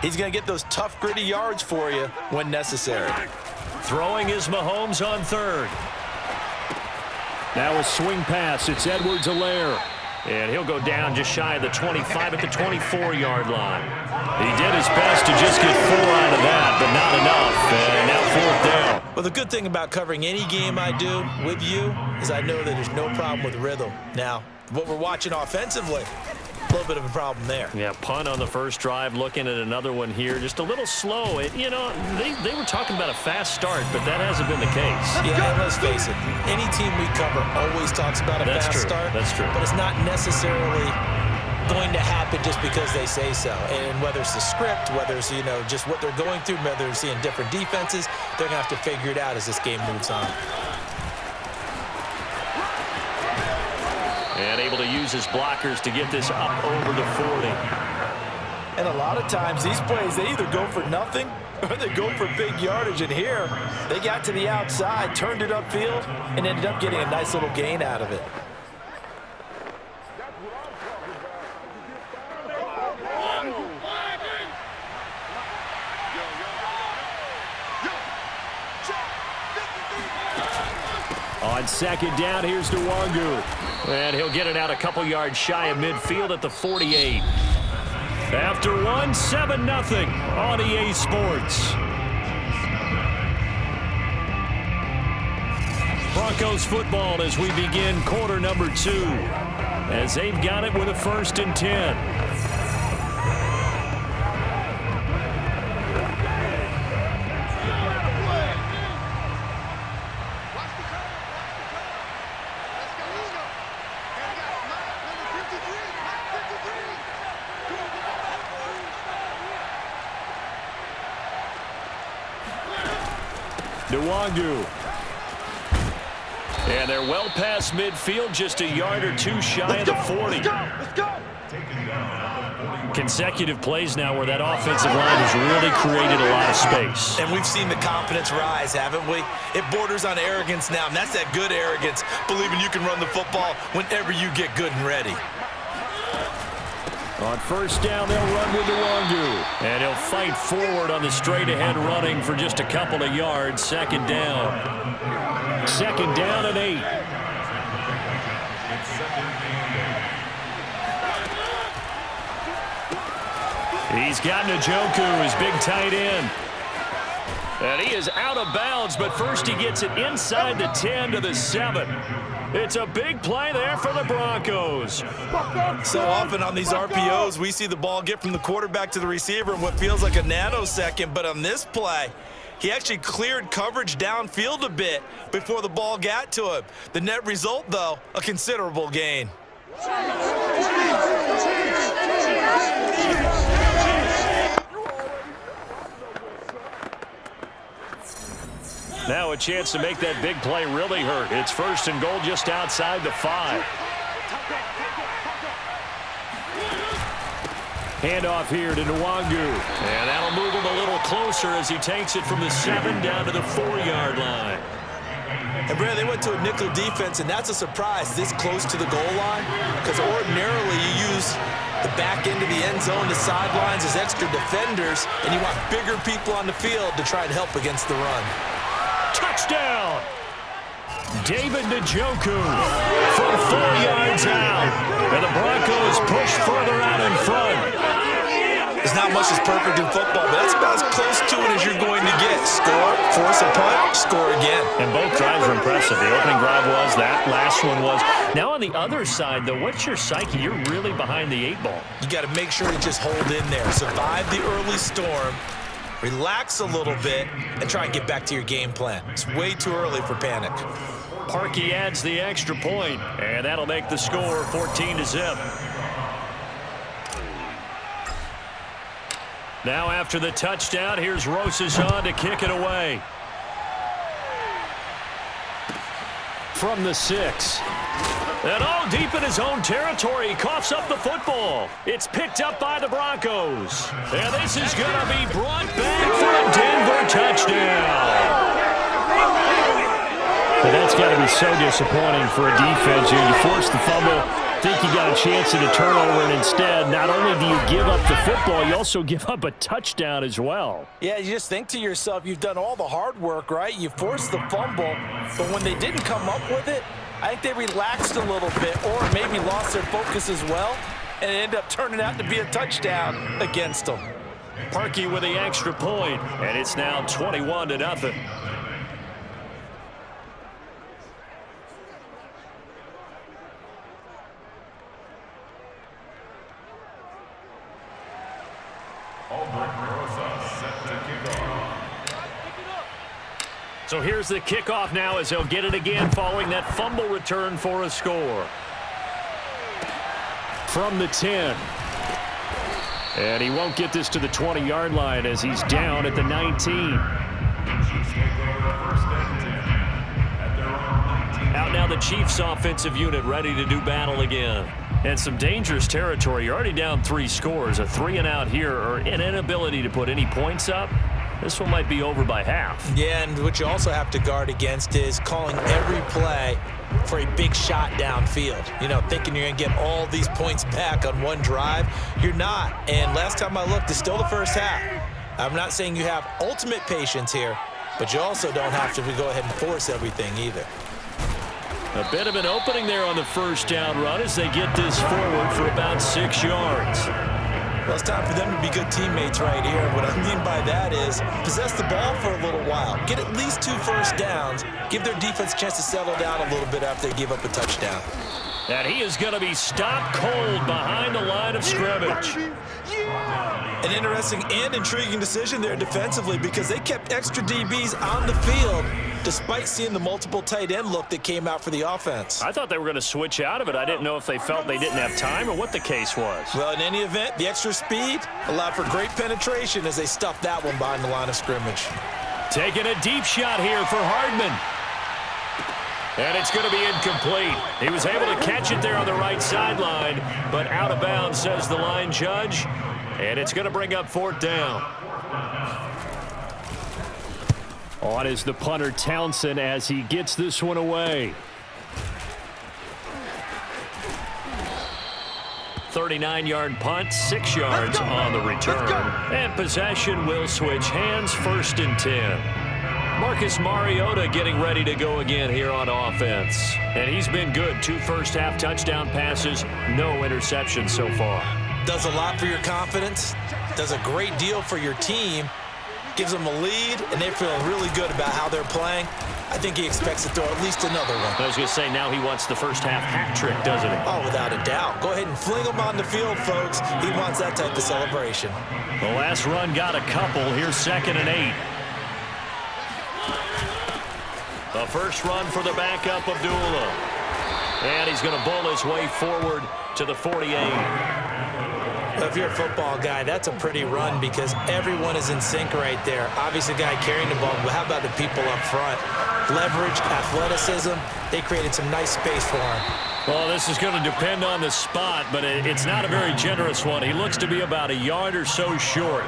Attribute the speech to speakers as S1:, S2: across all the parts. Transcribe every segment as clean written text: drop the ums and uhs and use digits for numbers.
S1: He's going to get those tough, gritty yards for you when necessary.
S2: Throwing is Mahomes on third. Now a swing pass. It's Edwards-Helaire. And he'll go down just shy of the 25 at the 24-yard line. He did his best to just get 4 out of that, but not enough. And now 4th down.
S1: Well, the good thing about covering any game I do with you is I know that there's no problem with rhythm. Now, what we're watching offensively, a little bit of a problem there.
S2: Yeah, punt on the first drive, looking at another one here. Just a little slow. You know, they were talking about a fast start, but that hasn't been the case.
S1: Yeah, and let's face it, any team we cover always talks about a fast start.
S2: That's true.
S1: But it's not necessarily going to happen just because they say so. And whether it's the script, whether it's, you know, just what they're going through, whether they're seeing different defenses, they're going to have to figure it out as this game moves on.
S2: And able to use his blockers to get this up over the 40.
S1: And a lot of times these plays, they either go for nothing or they go for big yardage. And here, they got to the outside, turned it upfield, and ended up getting a nice little gain out of it.
S2: On second down, here's Nwangu. And he'll get it out a couple yards shy of midfield at the 48. After one, 7-0 on EA Sports. Broncos football as we begin quarter number 2. As they've got it with a 1st and 10. Nwangu. And they're well past midfield, just a yard or two shy of the 40.
S3: Let's go.
S2: Consecutive plays now where that offensive line has really created a lot of space.
S1: And we've seen the confidence rise, haven't we? It borders on arrogance now, and that's that good arrogance, believing you can run the football whenever you get good and ready.
S2: On first down, they'll run with Nwangu. And he'll fight forward on the straight-ahead running for just a couple of yards. Second down. Second down and 8. He's got Njoku, his big tight end. And he is out of bounds, but first he gets it inside the 10 to the 7. It's a big play there for the Broncos.
S1: So often on these RPOs, we see the ball get from the quarterback to the receiver in what feels like a nanosecond. But on this play, he actually cleared coverage downfield a bit before the ball got to him. The net result, though, a considerable gain.
S2: Now a chance to make that big play really hurt. It's 1st and goal just outside the 5. Handoff here to Nwangu. And that'll move him a little closer as he takes it from the 7 down to the 4-yard line.
S1: And, Brad, they went to a nickel defense, and that's a surprise this close to the goal line, because ordinarily you use the back end of the end zone, the sidelines as extra defenders, and you want bigger people on the field to try and help against the run.
S2: Touchdown! David Njoku from 4 yards out. And the Broncos push further out in front.
S1: There's not much that's perfect in football, but that's about as close to it as you're going to get. Score, force a punt, score again.
S2: And both drives were impressive. The opening drive was, that last one was. Now on the other side, though, what's your psyche? You're really behind the 8 ball.
S1: You got to make sure to just hold in there. Survive the early storm. Relax a little bit and try and get back to your game plan. It's way too early for panic.
S2: Parkey adds the extra point, and that'll make the score 14-0. Now after the touchdown, here's Rosazon to kick it away. From the 6. And all deep in his own territory, he coughs up the football. It's picked up by the Broncos. And this is going to be brought back for a Denver touchdown. But that's got to be so disappointing for a defense. You force the fumble, think you got a chance at a turnover, and instead, not only do you give up the football, you also give up a touchdown as well.
S1: Yeah, you just think to yourself, you've done all the hard work, right? You forced the fumble, but when they didn't come up with it, I think they relaxed a little bit or maybe lost their focus as well, and it ended up turning out to be a touchdown against them.
S2: Parkey with the extra point, and it's now 21-0. So here's the kickoff now as he'll get it again following that fumble return for a score. From the 10. And he won't get this to the 20-yard line as he's down at the 19. Out now the Chiefs offensive unit ready to do battle again. And some dangerous territory. You're already down 3 scores. A 3-and-out here or an inability to put any points up. This one might be over by half.
S1: Yeah, and what you also have to guard against is calling every play for a big shot downfield. You know, thinking you're going to get all these points back on one drive. You're not. And last time I looked, it's still the first half. I'm not saying you have ultimate patience here, but you also don't have to go ahead and force everything either.
S2: A bit of an opening there on the first down run as they get this forward for about 6 yards.
S1: Well, it's time for them to be good teammates right here. What I mean by that is possess the ball for a little while. Get at least 2 first downs. Give their defense a chance to settle down a little bit after they give up a touchdown.
S2: And he is going to be stopped cold behind the line of scrimmage.
S1: An interesting and intriguing decision there defensively because they kept extra DBs on the field despite seeing the multiple tight end look that came out for the offense.
S2: I thought they were going to switch out of it. I didn't know if they felt they didn't have time or what the case was.
S1: Well, in any event, the extra speed allowed for great penetration as they stuffed that one behind the line of scrimmage.
S2: Taking a deep shot here for Hardman. And it's going to be incomplete. He was able to catch it there on the right sideline, but out of bounds, says the line judge. And it's going to bring up 4th down. On is the punter Townsend as he gets this one away. 39-yard punt, 6 yards on the return. And possession will switch hands, 1st and 10. Marcus Mariota getting ready to go again here on offense. And he's been good. 2 first-half touchdown passes, no interceptions so far.
S1: Does a lot for your confidence, does a great deal for your team, gives them a lead, and they're feeling really good about how they're playing. I think he expects to throw at least another one.
S2: I was going to say, now he wants the first-half hat trick, doesn't he?
S1: Oh, without a doubt. Go ahead and fling him on the field, folks. He wants that type of celebration.
S2: The last run got a couple. Here's 2nd and 8. The first run for the backup, Abdullah. And he's going to bowl his way forward to the 48.
S1: If you're a football guy, that's a pretty run because everyone is in sync right there. Obviously, the guy carrying the ball, but how about the people up front? Leverage, athleticism, they created some nice space for him.
S2: Well, this is going to depend on the spot, but it's not a very generous one. He looks to be about a yard or so short.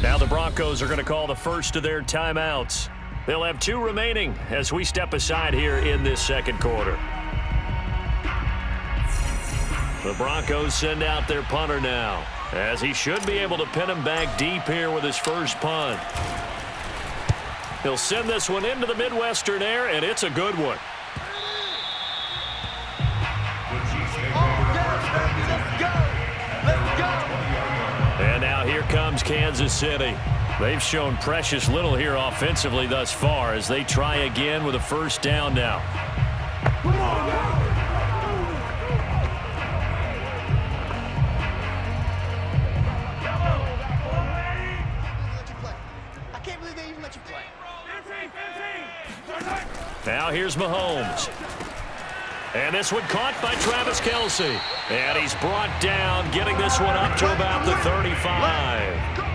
S2: Now the Broncos are going to call the first of their timeouts. They'll have 2 remaining as we step aside here in this 2nd quarter. The Broncos send out their punter now, as he should be able to pin him back deep here with his first punt. He'll send this one into the Midwestern air, and it's a good one. And now here comes Kansas City. They've shown precious little here offensively thus far as they try again with a first down now. Now here's Mahomes. And this one caught by Travis Kelce. And he's brought down, getting this one up to about the 35.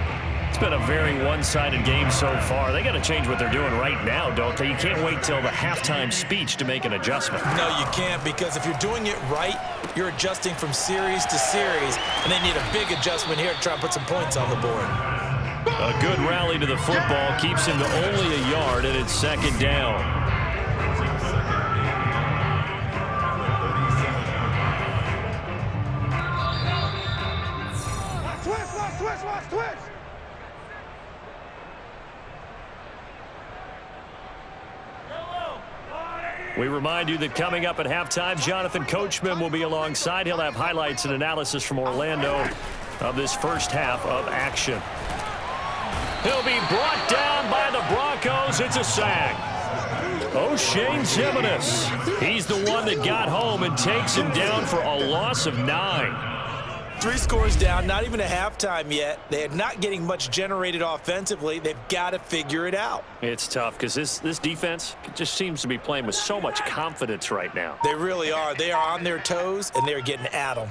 S2: It's been a very one-sided game so far. They got to change what they're doing right now, don't they? You can't wait till the halftime speech to make an adjustment.
S1: No, you can't, because if you're doing it right, you're adjusting from series to series, and they need a big adjustment here to try and put some points on the board.
S2: A good rally to the football keeps him to only a yard, and it's second down.
S3: Switch!
S2: We remind you that coming up at halftime, Jonathan Coachman will be alongside. He'll have highlights and analysis from Orlando of this first half of action. He'll be brought down by the Broncos. It's a sack. O'Shane Ximines. He's the one that got home and takes him down for a loss of 9.
S1: 3 scores down, not even a halftime yet. They are not getting much generated offensively. They've got to figure it out.
S2: It's tough because this defense just seems to be playing with so much confidence right now.
S1: They really are. They are on their toes, and they're getting at them.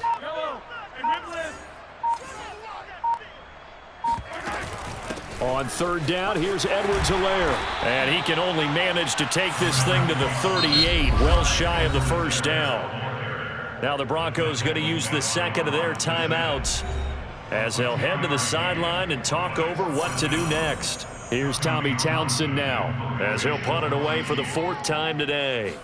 S2: On third down, here's Edwards-Helaire. And he can only manage to take this thing to the 38, well shy of the first down. Now the Broncos going to use the second of their timeouts as they'll head to the sideline and talk over what to do next. Here's Tommy Townsend now as he'll punt it away for the 4th time today.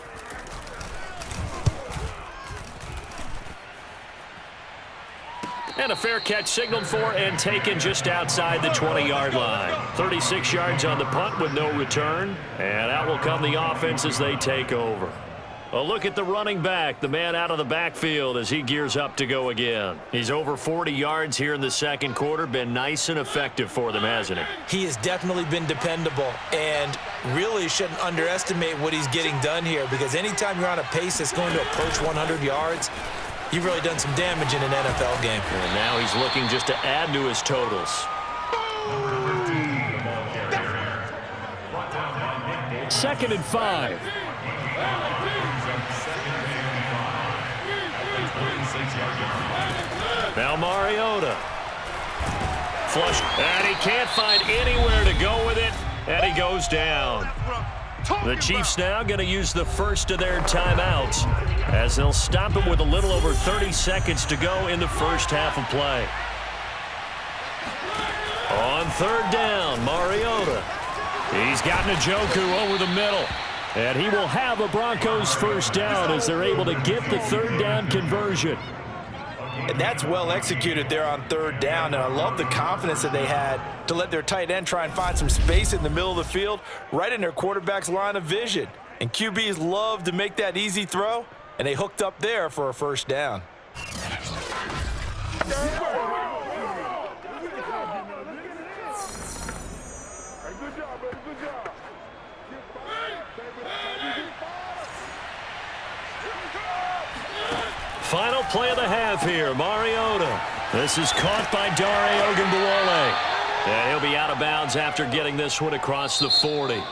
S2: And a fair catch signaled for and taken just outside the 20-yard line. 36 yards on the punt with no return. And out will come the offense as they take over. A look at the running back, the man out of the backfield as he gears up to go again. He's over 40 yards here in the second quarter. Been nice and effective for them, hasn't he?
S1: He has definitely been dependable, and really shouldn't underestimate what he's getting done here, because anytime you're on a pace that's going to approach 100 yards, you've really done some damage in an NFL game.
S2: And now he's looking just to add to his totals. 2nd and 5. Now Mariota. Flush. And he can't find anywhere to go with it. And he goes down. The Chiefs now going to use the first of their timeouts as they'll stop him with a little over 30 seconds to go in the first half of play. On third down, Mariota. He's got Njoku over the middle. And he will have a Broncos first down as they're able to get the third down conversion.
S1: And that's well executed there on third down. And I love the confidence that they had to let their tight end try and find some space in the middle of the field, right in their quarterback's line of vision. And QBs love to make that easy throw, and they hooked up there for a first down.
S2: Final play of the half here, Mariota. This is caught by Dare Ogunbowale. And he'll be out of bounds after getting this one across the 40.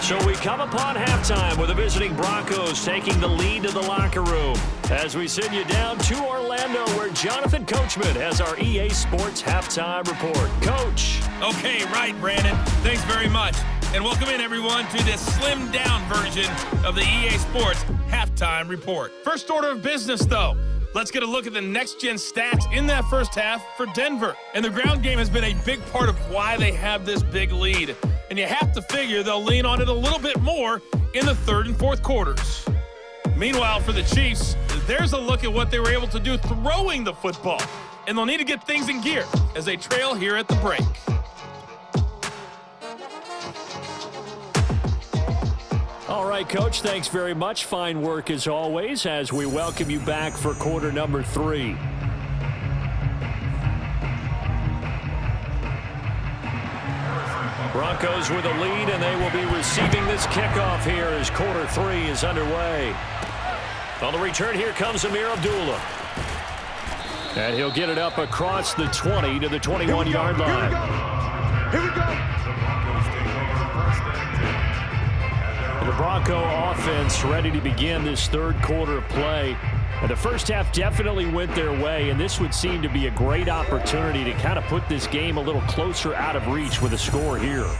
S2: So we come upon halftime with the visiting Broncos taking the lead to the locker room as we send you down to Orlando where Jonathan Coachman has our EA Sports halftime report. Coach.
S4: Okay, right, Brandon. Thanks very much. And welcome in, everyone, to this slimmed-down version of the EA Sports halftime report. First order of business, though. Let's get a look at the next-gen stats in that first half for Denver. And the ground game has been a big part of why they have this big lead. And you have to figure they'll lean on it a little bit more in the third and fourth quarters. Meanwhile, for the Chiefs, there's a look at what they were able to do throwing the football. And they'll need to get things in gear as they trail here at the break.
S2: All right, Coach, thanks very much. Fine work as always as we welcome you back for quarter number 3. Broncos with a lead, and they will be receiving this kickoff here as quarter 3 is underway. On the return, here comes Amir Abdullah. And he'll get it up across the 20 to the 21-yard line.
S3: Here we go.
S2: The Broncos Bronco offense ready to begin this third quarter of play. And the first half definitely went their way, and this would seem to be a great opportunity to kind of put this game a little closer out of reach with a score here.